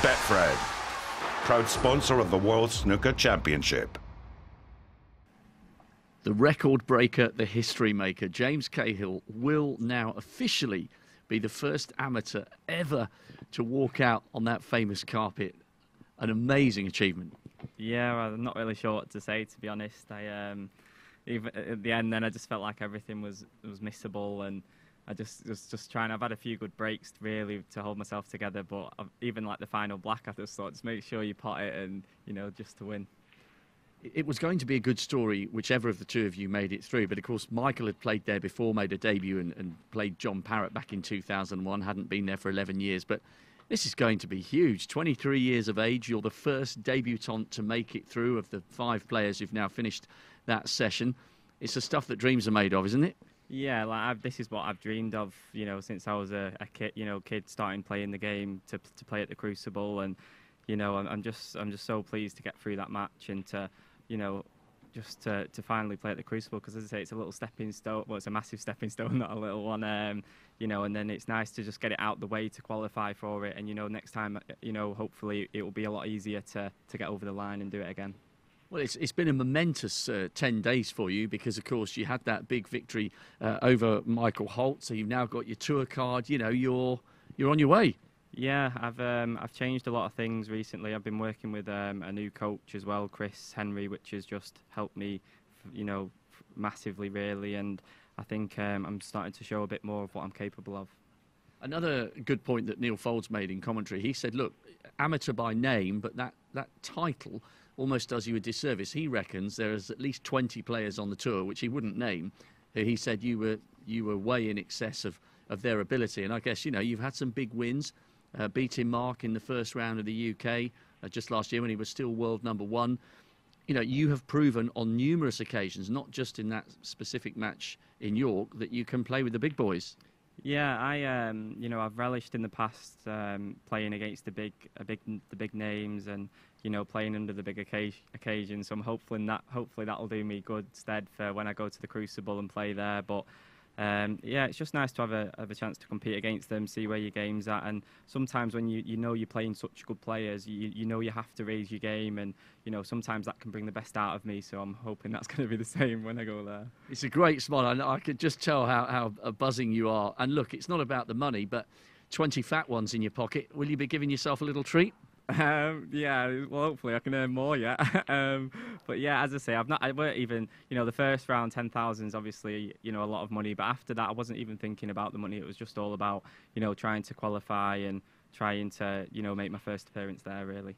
Betfred, proud sponsor of the World Snooker Championship. The record breaker, the history maker, James Cahill, will now officially be the first amateur ever to walk out on that famous carpet. An amazing achievement. Yeah, well, I'm not really sure what to say, to be honest. Even at the end, then I just felt like everything was missable, and I just trying. I've had a few good breaks really to hold myself together, but even like the final black, I just thought, just make sure you pot it, and just to win. It was going to be a good story, whichever of the two of you made it through. But of course, Michael had played there before, made a debut, and played John Parrott back in 2001. Hadn't been there for 11 years, but this is going to be huge. 23 years of age, you're the first debutant to make it through of the 5 players who've now finished that session. It's the stuff that dreams are made of, isn't it? Yeah, like this is what I've dreamed of, since I was a kid. Kid starting playing the game to play at the Crucible, and I'm just so pleased to get through that match and to just to finally play at the Crucible, because as I say, it's a little stepping stone. Well, it's a massive stepping stone, not a little one. And then it's nice to just get it out the way to qualify for it. And next time, hopefully it will be a lot easier to get over the line and do it again. Well, it's been a momentous 10 days for you, because of course you had that big victory over Michael Holt. So you've now got your tour card. You're on your way. Yeah, I've changed a lot of things recently. I've been working with a new coach as well, Chris Henry, which has just helped me, massively really. And I think I'm starting to show a bit more of what I'm capable of. Another good point that Neil Foulds made in commentary, he said, look, amateur by name, but that title almost does you a disservice. He reckons there is at least 20 players on the tour, which he wouldn't name, who he said you were way in excess of their ability. And I guess, you've had some big wins. Beating Mark in the first round of the UK just last year when he was still world '1. You have proven on numerous occasions, not just in that specific match in York, that you can play with the big boys. Yeah, I've relished in the past playing against the big names, and playing under the big occasions. So I'm hopefully that'll do me good stead for when I go to the Crucible and play there. But yeah, it's just nice to have a chance to compete against them, see where your game's at. And sometimes when you're playing such good players, you have to raise your game, and sometimes that can bring the best out of me. So I'm hoping that's going to be the same when I go there. It's a great smile. I could just tell how buzzing you are. And look, it's not about the money, but 20 fat ones in your pocket. Will you be giving yourself a little treat? Yeah, well, hopefully I can earn more yet. But yeah, as I say, I weren't even, the first round, 10,000 is obviously, a lot of money. But after that, I wasn't even thinking about the money. It was just all about, trying to qualify and trying to, make my first appearance there, really.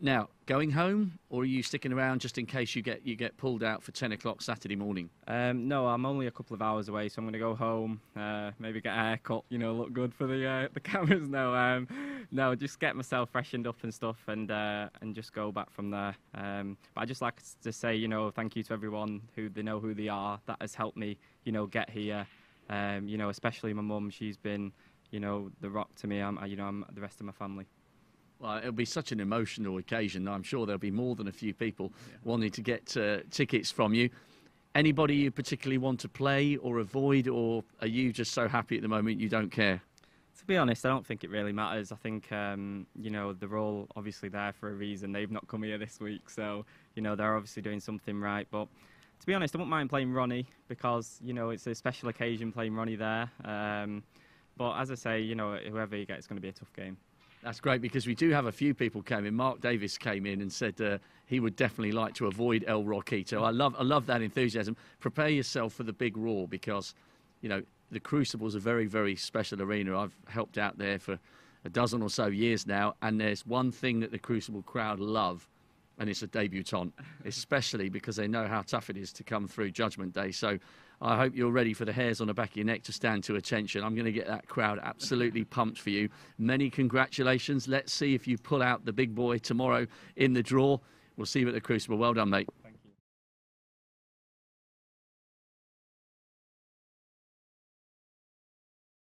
Now, going home, or are you sticking around just in case you get pulled out for 10 o'clock Saturday morning? No, I'm only a couple of hours away, so I'm going to go home, maybe get a haircut, look good for the cameras. No, just get myself freshened up and stuff, and just go back from there. But I just like to say, thank you to everyone who they are. That has helped me, get here. Especially my mum. She's been, the rock to me. I'm the rest of my family. Well, it'll be such an emotional occasion. I'm sure there'll be more than a few people wanting to get tickets from you. Anybody you particularly want to play or avoid, or are you just so happy at the moment you don't care? To be honest, I don't think it really matters. I think, they're all obviously there for a reason. They've not come here this week, so, they're obviously doing something right. But to be honest, I wouldn't mind playing Ronnie, because, it's a special occasion playing Ronnie there. But as I say, whoever you get, it's going to be a tough game. That's great, because we do have a few people came in. Mark Davis came in and said he would definitely like to avoid El Roquito. I love that enthusiasm. Prepare yourself for the big roar, because, the Crucible is a very, very special arena. I've helped out there for a dozen or so years now, and there's one thing that the Crucible crowd love, and it's a debutant, especially because they know how tough it is to come through Judgment Day. So I hope you're ready for the hairs on the back of your neck to stand to attention. I'm going to get that crowd absolutely pumped for you. Many congratulations. Let's see if you pull out the big boy tomorrow in the draw. We'll see you at the Crucible. Well done, mate.